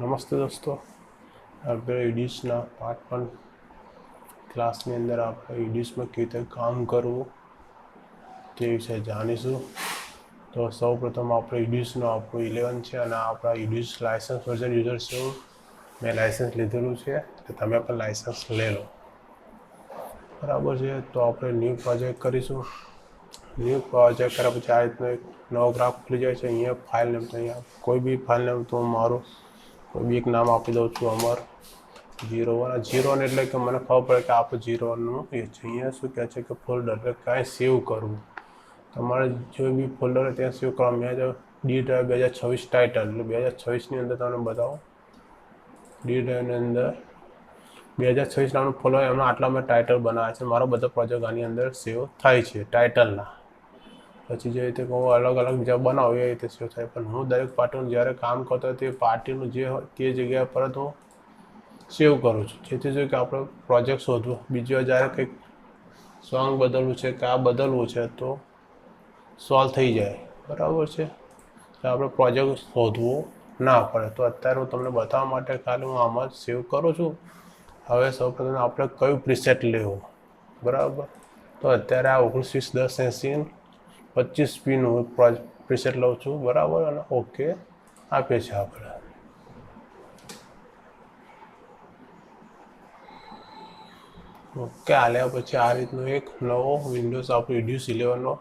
નમસ્તે દોસ્તો, આપણે ઈડીયુસના પાર્ટ 1 ક્લાસની અંદર આપણે ઈડીયુસમાં કેવી રીતે કામ કરવું તે વિશે જાણીશું. તો સૌપ્રથમ આપણે ઈડીયુસનો આપણું 11 છે અને આપણા ઈડીયુસ લાઇસન્સ વર્ઝન યુઝર છે. મેં લાઇસન્સ લીધેલું છે, તો તમે પણ લાઇસન્સ લઈ લો. બરાબર છે. તો આપણે ન્યૂ પ્રોજેક્ટ કરીશું. ન્યૂ પ્રોજેક્ટ કર્યા પછી આ રીતનો એક નવો ગ્રાફ ખુલી જાય છે. અહીંયા ફાઇલ નેમ, તો અહીંયા કોઈ બી ફાઇલ નેમ, તો મારું કોઈ બી એક નામ આપી દઉં છું, અમર 01. 01 એટલે કે મને ખબર પડે કે આપણે 01નું એ છે. અહીંયા શું કહે છે કે ફોલ્ડર, એટલે કાંઈ સેવ કરવું. તમારે જો બી ફોલ્ડર હોય ત્યાં સેવ કરવા. મેં જો ડી ડ્રાઈવ 2026 ટાઇટલ, એટલે 2026ની અંદર તમને બતાવો. ડી ડ્રાઈવની અંદર 2026 નામનું ફોલ્ડર, એમાં આટલા મેં ટાઇટલ બનાવ્યા છે. મારો બધો પ્રોજેક્ટ આની અંદર સેવ થાય છે ટાઇટલના. પછી જે રીતે હું અલગ અલગ બીજા બનાવું એ રીતે સેવ થાય. પણ હું દરેક પાર્ટીનું જ્યારે કામ કરતો હોય તે પાર્ટીનું જે હોય તે જગ્યા પર જ હું સેવ કરું છું, જેથી શું કે આપણે પ્રોજેક્ટ શોધવું. બીજી વાર જ્યારે કંઈક સોંગ બદલવું છે કે આ બદલવું છે તો સોલ્વ થઈ જાય. બરાબર છે. તો આપણે પ્રોજેક્ટ શોધવું ના પડે. તો અત્યારે હું તમને બતાવવા માટે ખાલી હું આમાં જ સેવ કરું છું. હવે સૌપ્રથમ આપણે કયું પ્રીસેટ લેવું, બરાબર. તો અત્યારે આ 291080 25pનું પ્રીસેટ લઉં છું, બરાબર. અને ઓકે આપીએ છીએ આપણે. ઓકે આલ્યા પછી આ રીતનો એક નવો વિન્ડોઝ આપણો ઈડીયુસ 11નો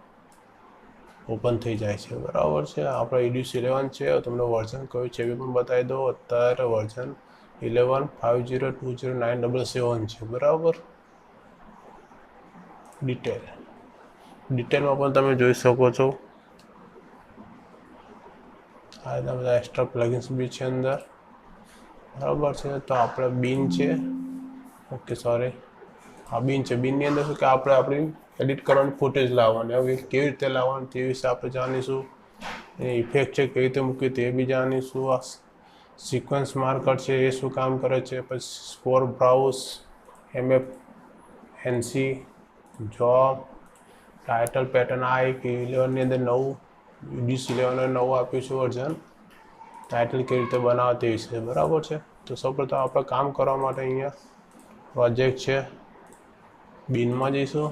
ઓપન થઈ જાય છે, બરાબર છે. આપણે ઈડીયુસ 11 છે. તમને વર્ઝન કયું છે એ પણ બતાવી દો. અત્યારે વર્ઝન 11.50.200977 છે, બરાબર. ડિટેલમાં પણ તમે જોઈ શકો છો. આ રીતના બધા એક્સ્ટ્રા પ્લગિન્સ બી છે અંદર, બરાબર છે. તો આપણે બીન છે, ઓકે સોરી, આ બીન છે. બીનની અંદર શું કે આપણે આપણી એડિટ કરવાની ફૂટેજ લાવવાની. હવે કેવી રીતે લાવવાની તે વિશે આપણે જાણીશું. એ ઇફેક્ટ છે કેવી રીતે મૂકવી તે બી જાણીશું. આ સિક્વન્સ માર્કર છે એ શું કામ કરે છે. પછી score browse, MFNC, job, title pattern. આ એક 11ની અંદર નવું ઈડીયુસ 11 નવું આપ્યું છે વર્ઝન. ટાઇટલ કેવી રીતે બનાવે તે વિશે, બરાબર છે. તો સૌપ્રથમ આપણે કામ કરવા માટે અહીંયા પ્રોજેક્ટ છે, બીનમાં જઈશું.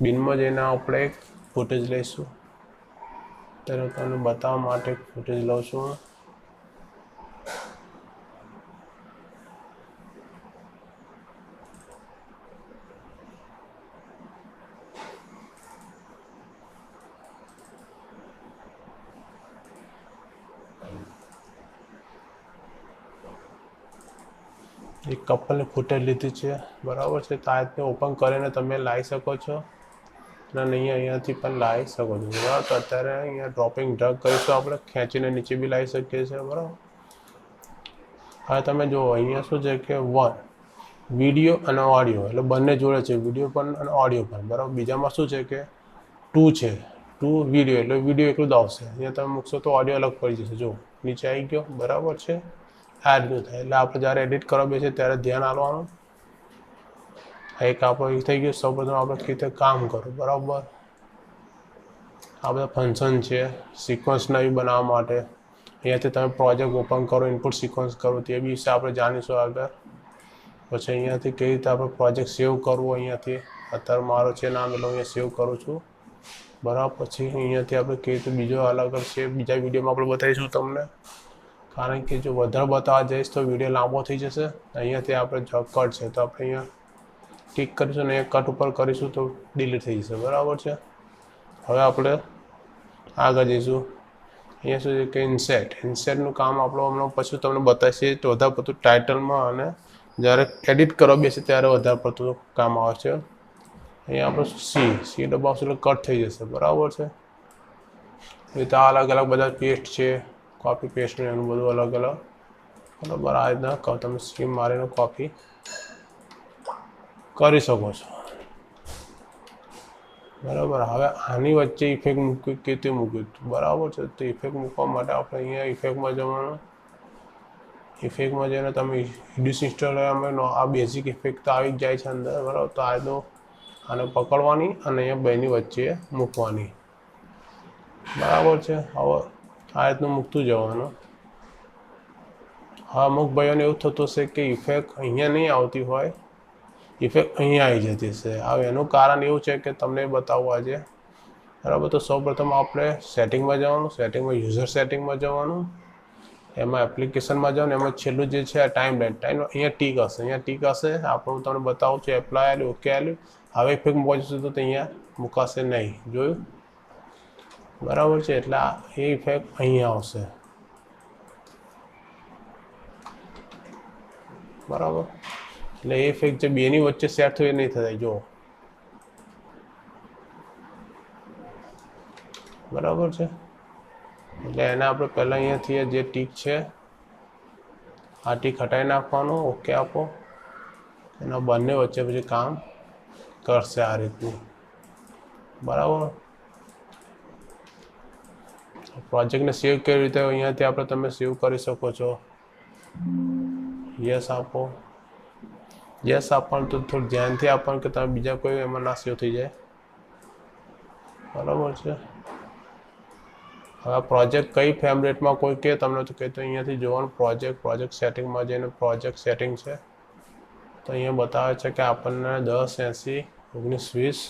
બીનમાં જઈને આપણે એક ફૂટેજ લઈશું. ત્યારે તમને બતાવવા માટે ફૂટેજ લઉં છું. એક કપલની ફૂટેજ લીધી છે, બરાબર છે. તો આ રીતે ઓપન કરીને તમે લાવી શકો છો અને અહીંયાથી પણ લાવી શકો છો, બરાબર. તો અત્યારે અહીંયા ડ્રોપિંગ ડ્રેગ કરીશું, આપણે ખેંચીને નીચે બી લાવી શકીએ છીએ, બરાબર. હવે તમે જુઓ અહીંયા શું છે કે વિડીયો અને ઓડિયો, એટલે બંને જોડે છે, વિડીયો પણ અને ઓડિયો પણ, બરાબર. બીજામાં શું છે કે 2 છે, 2 વિડીયો, એટલે વિડીયો એટલું જ આવશે. અહીંયા તમે મૂકશો તો ઓડિયો અલગ પડી જશે. જો નીચે આવી ગયો, બરાબર છે. આ રીતનું થાય. એટલે આપણે જ્યારે એડિટ કરવા બેસીએ ત્યારે ધ્યાન આપવાનું. એક આપણો એ થઈ ગયો. સૌપ્રથમ આપણે કેવી રીતે કામ કરવું, બરાબર. આ બધા ફંક્શન છે સિક્વન્સ નવી બનાવવા માટે. અહીંયાથી તમે પ્રોજેક્ટ ઓપન કરો, ઇનપુટ સિક્વન્સ કરો, તે બી વિશે આપણે જાણીશું આગળ. પછી અહીંયાથી કેવી રીતે આપણે પ્રોજેક્ટ સેવ કરવો. અહીંયાથી અત્યારે મારો છે નામ, એટલે અહીંયા સેવ કરું છું, બરાબર. પછી અહીંયાથી આપણે કેવી રીતે બીજો અલગ છે, બીજા વિડીયોમાં આપણે બતાવીશું તમને. કારણ કે જો વધારે બતાવવા જઈશ તો વિડીયો લાંબો થઈ જશે. અહીંયાથી આપણે જો કટ છે તો આપણે અહીંયા ક્લિક કરીશું અને કટ ઉપર કરીશું તો ડિલીટ થઈ જશે, બરાબર છે. હવે આપણે આગળ જઈશું. અહીંયા શું છે કે ઇન્સેટનું કામ આપણું હમણાં પછી તમને બતાવીશે. તો વધારે પડતું ટાઇટલમાં અને જ્યારે એડિટ કરવા બેસે ત્યારે વધારે પડતું કામ આવે છે. અહીંયા આપણે સી દબાવશું એટલે કટ થઈ જશે, બરાબર છે. એ રીતે અલગ અલગ બધા પેસ્ટ છે, કોપી પેસ્ટનું એનું બધું અલગ અલગ, બરાબર. આ રીતના તમે સ્કીમ મારીને કોપી કરી શકો છો, બરાબર. હવે આની વચ્ચે ઇફેક્ટ મૂકવી કે તે મૂક્યું, બરાબર છે. તો ઇફેક્ટ મૂકવા માટે આપણે અહીંયા ઇફેક્ટમાં જવાનું. ઇફેક્ટમાં જઈને તમે ઈડીયુસ ઇન્સ્ટોલ કરવામાં આ બેઝિક ઇફેક્ટ તો આવી જ જાય છે અંદર, બરાબર. તો આ તો આને પકડવાની અને અહીંયા બેની વચ્ચે મૂકવાની, બરાબર છે. હવે આ રીતનું મૂકતું જવાનું. હા, અમુક ભાઈઓને એવું થતું હશે કે ઇફેક્ટ અહીંયા નહીં આવતી હોય, ઇફેક્ટ અહીંયા આવી જતી હશે. હવે એનું કારણ એવું છે કે તમને બતાવવું આજે, બરાબર. તો સૌપ્રથમ આપણે સેટિંગમાં જવાનું, સેટિંગમાં યુઝર સેટિંગમાં જવાનું, એમાં એપ્લિકેશનમાં જવાનું, એમાં છેલ્લું જે છે આ ટાઈમ લાઈન, અહીંયા ટીક હશે, અહીંયા ટીક હશે. આપણે હું તમને બતાવું છું. એપ્લાય આવેલું, ઓકે આવેલું. હવે ઇફેક્ટ મૂકીશું તો અહીંયા મૂકાશે નહીં. જોયું? બરાબર છે. એટલે એ ઇફેક્ટ અહીંયા આવશે. બરાબર. એટલે એ ઇફેક્ટ જે બેની વચ્ચે સેટ થયું એ નહીં થાય. જો બરાબર છે. એટલે એને આપણે પહેલાં અહીંયાથી જે ટીક છે આ ટીક હટાવી નાખવાનું, ઓકે આપો. એના બંને વચ્ચે પછી કામ કરશે આ રીતનું. બરાબર. પ્રોજેક્ટને સેવ કેવી રીતે અહીંયાથી આપણે તમે સેવ કરી શકો છો. યસ આપો. યસ આપવાનું તો થોડું ધ્યાનથી આપવાનું કે તમે બીજા કોઈ એમાં ના સેવ થઈ જાય. બરાબર છે. હવે પ્રોજેક્ટ કઈ ફ્રેમ રેટમાં કોઈ કે તમને તો કહે તો અહીંયાથી જોવાનું પ્રોજેક્ટ સેટિંગમાં જઈને પ્રોજેક્ટ સેટિંગ છે તો અહીંયા બતાવે છે કે આપણને 10, 80, 19, 20,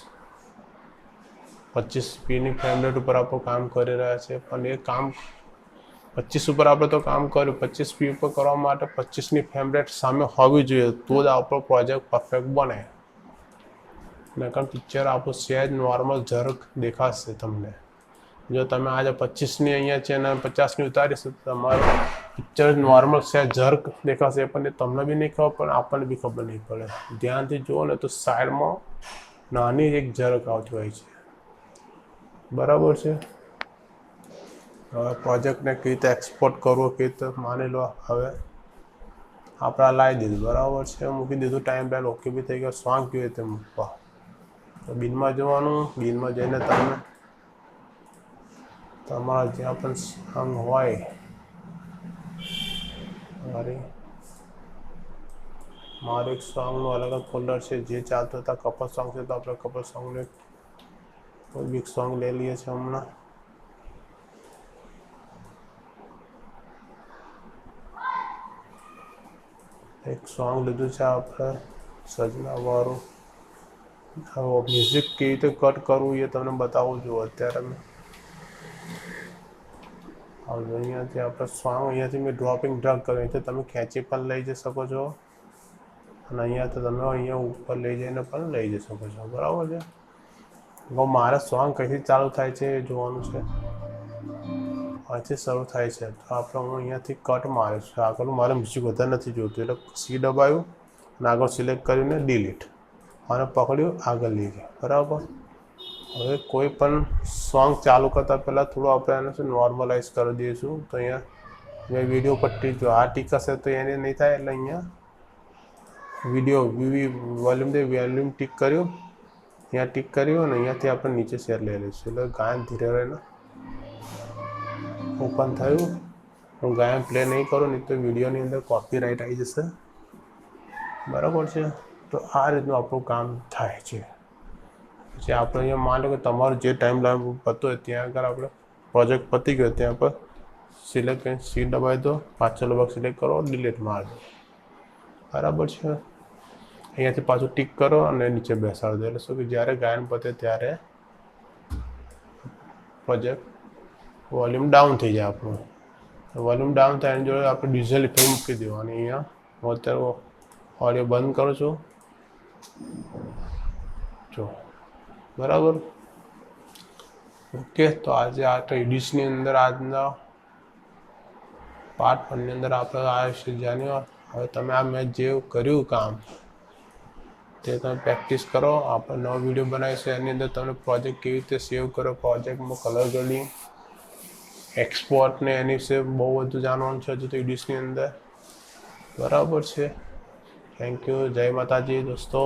25pની ફ્રેમ રેટ ઉપર આપણે કામ કરી રહ્યા છે. પણ એ કામ 25 ઉપર આપણે તો કામ કર્યું, 25p ઉપર કરવા માટે 25ની ફ્રેમ રેટ સામે હોવી જોઈએ, તો જ આપણો પ્રોજેક્ટ પરફેક્ટ બને. નકર પિક્ચર આપણું સહેજ નોર્મલ ઝરક દેખાશે તમને. જો તમે આજે 25ની અહીંયા છે અને 50ની ઉતારીશું તો તમારું પિક્ચર નોર્મલ સહેજ ઝરક દેખાશે. પણ એ તમને બી નહીં ખબર પડે, આપણને બી ખબર નહીં પડે. ધ્યાનથી જુઓ ને તો સાઈડમાં નાની એક ઝરક આવતી હોય છે. બરાબર છે. હવે પ્રોજેક્ટને કેવી રીતે એક્સપોર્ટ કરવો, કેવી રીતે માની લો હવે આપણે લાવી દીધું. બરાબર છે. મૂકી દીધું. ટાઈમ લાઈન ઓકે બી થઈ ગયો. સોંગ કેવી રીતે મૂકવા, તો બિનમાં જવાનું. બિનમાં જઈને તમે તમારા જ્યાં પણ સોંગ હોય, મારું એક સોંગનું અલગ જ ફોલ્ડર છે. જે ચાલતો હતા કપલ સોંગ છે તો આપણે કપલ સોંગને કોઈ બી સોંગ લઈ લઈએ છીએ. હમણાં એક સોંગ લીધું છે આપણે સજનાવાળું. મ્યુઝિક કેવી રીતે કટ કરવું એ તમને બતાવું છું અત્યારે. મેં હવે અહીંયાથી આપણે સોંગ અહીંયાથી મેં ડ્રોપિંગ ડ્રેગ કર્યું, તો તમે ખેંચી પણ લઈ જઈ શકો છો અને અહીંયા તો તમે અહીંયા ઉપર લઈ જઈને પણ લઈ જઈ શકો છો. બરાબર છે. હવે મારે સોંગ કઈથી ચાલુ થાય છે એ જોવાનું છે. અહીંથી શરૂ થાય છે તો આપણે હું અહીંયાથી કટ મારીશું. આગળ મારે મ્યુઝિક વધારે નથી જોતું એટલે સી દબાવ્યું અને આગળ સિલેક્ટ કરીને ડિલીટ અને પકડ્યું, આગળ લઈ ગયો. બરાબર. હવે કોઈ પણ સોંગ ચાલુ કરતાં પહેલાં થોડું આપણે એને શું નોર્મલાઇઝ કરી દઈશું. તો અહીંયા મેં વિડીયો પટ્ટી જો આ ટીક હશે તો એને નહીં થાય એટલે અહીંયા વિડીયો વોલ્યુમ ટીક કર્યું, અહીંયા ટીક કર્યું અને અહીંયાથી આપણે નીચે શેર લઈ લઈશું. એટલે ગાયન ધીરે રહીને ઓપન થયું. હું ગાયન પ્લે નહીં કરું, નહીં તો વિડીયોની અંદર કોપીરાઇટ આવી જશે. બરાબર છે. તો આ રીતનું આપણું કામ થાય છે. પછી આપણે અહીંયા માની લો કે તમારું જે ટાઈમ લાઈન પતો હોય ત્યાં આગળ આપણે પ્રોજેક્ટ પતી ગયો ત્યાં પર સિલેક્ટ કરીને સી દબાવી દો, પાછળનો ભાગ સિલેક્ટ કરો, ડિલીટ મારી દો. બરાબર છે. અહીંયાથી પાછું ટીક કરો અને નીચે બેસાડી દો. એટલે શું કે જ્યારે ગાયન પતે ત્યારે પ્રોજેક્ટ વોલ્યુમ ડાઉન થઈ જાય આપણું. વોલ્યુમ ડાઉન થાય એની જોડે આપણે ડિઝલ ઇફેક્ટ મૂકી દેવાની. અહીંયા હું અત્યારે ઓડિયો બંધ કરું છું. જો બરાબર. ઓકે. તો આજે આ ટ્રેડિશની અંદર આજના પાર્ટ 1ની અંદર આપણે આ વિશે જાણ્યું. હવે તમે આ મેં જે કર્યું કામ તે તમે પ્રેક્ટિસ કરો. આપણે નવો વિડીયો બનાવીશું એની અંદર તમને પ્રોજેક્ટ કેવી રીતે સેવ કરો, પ્રોજેક્ટમાં કલર ગ્રેડિંગ, એક્સપોર્ટ ને એની વિશે બહુ બધું જાણવાનું છે હજુ તો એડિશની અંદર. બરાબર છે. Thank you. જય માતાજી દોસ્તો.